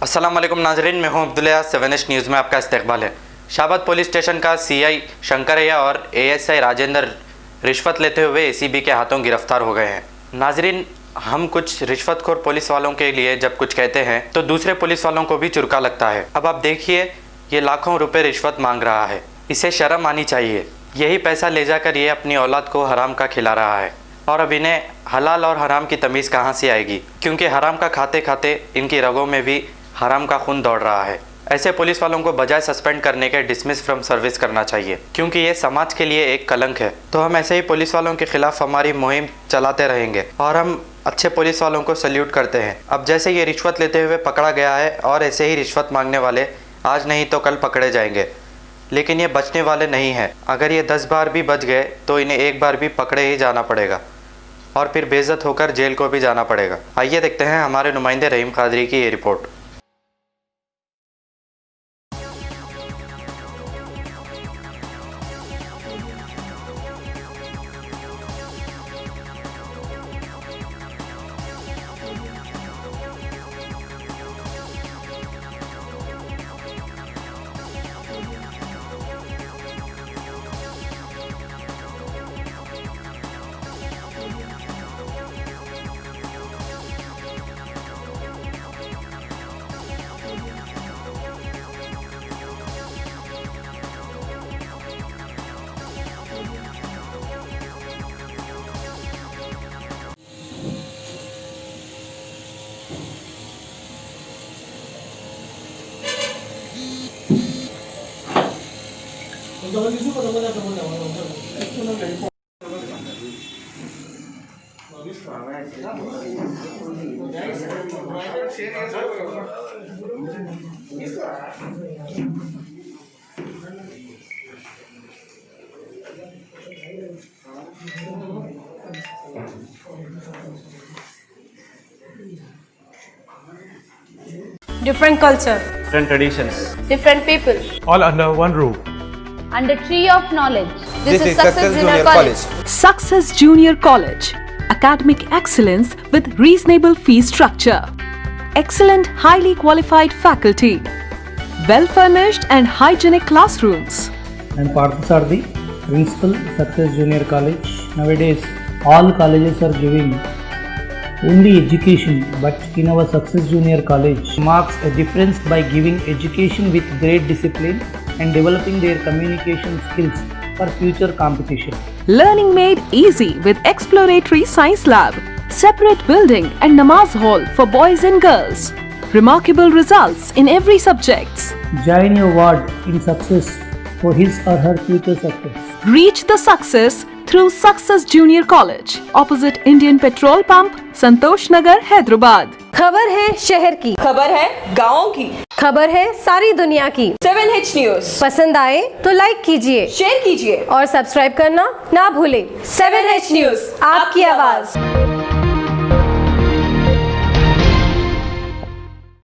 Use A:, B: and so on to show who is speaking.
A: अस्सलाम वालेकुम नाजरीन, मैं हूं अब्दुल्ला। 7H न्यूज़ में आपका इस्तकबाल है। शाहबाद पुलिस स्टेशन का सीआई शंकरैया और एएसआई राजेंद्र रिश्वत लेते हुए एसीबी के हाथों गिरफ्तार हो गए हैं। नाजरीन, हम कुछ रिश्वतखोर पुलिस वालों के लिए जब कुछ कहते हैं तो दूसरे पुलिस वालों को भी चुरका लगता है। अब आप देखिए, ये लाखों रुपए रिश्वत मांग रहा है, इसे शर्म आनी चाहिए। यही पैसा ले जाकर ये अपनी औलाद को हराम का खिला रहा है और अब इन्हें हलाल और हराम की तमीज़ कहाँ से आएगी, क्योंकि हराम का खाते खाते इनकी रगों में भी हराम का खून दौड़ रहा है। ऐसे पुलिस वालों को बजाय सस्पेंड करने के डिसमिस फ्रॉम सर्विस करना चाहिए, क्योंकि ये समाज के लिए एक कलंक है। तो हम ऐसे ही पुलिस वालों के खिलाफ हमारी मुहिम चलाते रहेंगे और हम अच्छे पुलिस वालों को सल्यूट करते हैं। अब जैसे ये रिश्वत लेते हुए पकड़ा गया है और ऐसे ही रिश्वत मांगने वाले आज नहीं तो कल पकड़े जाएंगे, लेकिन ये बचने वाले नहीं हैं। अगर ये 10 बार भी बच गए तो इन्हें एक बार भी पकड़े ही जाना पड़ेगा और फिर बेइज्जत होकर जेल को भी जाना पड़ेगा। आइए देखते हैं हमारे नुमाइंदे रहीम कादरी की ये report.
B: Different culture,
C: different traditions,
D: different people,
C: all under one roof.
D: under tree of knowledge.
E: This is Success Junior College.
F: Success Junior College. Academic excellence with reasonable fee structure. Excellent, highly qualified faculty. Well-furnished and hygienic classrooms.
G: And Parthasarthi, Principal, Success Junior College. Nowadays, all colleges are giving only education, but in our Success Junior College marks a difference by giving education with great discipline and developing their communication skills for future competition.
F: Learning made easy with exploratory science lab, separate building and namaz hall for boys and girls. Remarkable results in every subjects.
G: Join your ward in success for his or her future success.
F: Reach the success through Success Junior College, opposite Indian Petrol Pump, Santosh Nagar, Hyderabad.
B: खबर है शहर की,
D: खबर है गाँव की,
B: खबर है सारी दुनिया की।
D: 7H न्यूज़
B: पसंद आए तो लाइक कीजिए,
D: शेयर कीजिए
B: और सब्सक्राइब करना ना भूलें।
D: 7H न्यूज़,
B: आपकी आवाज।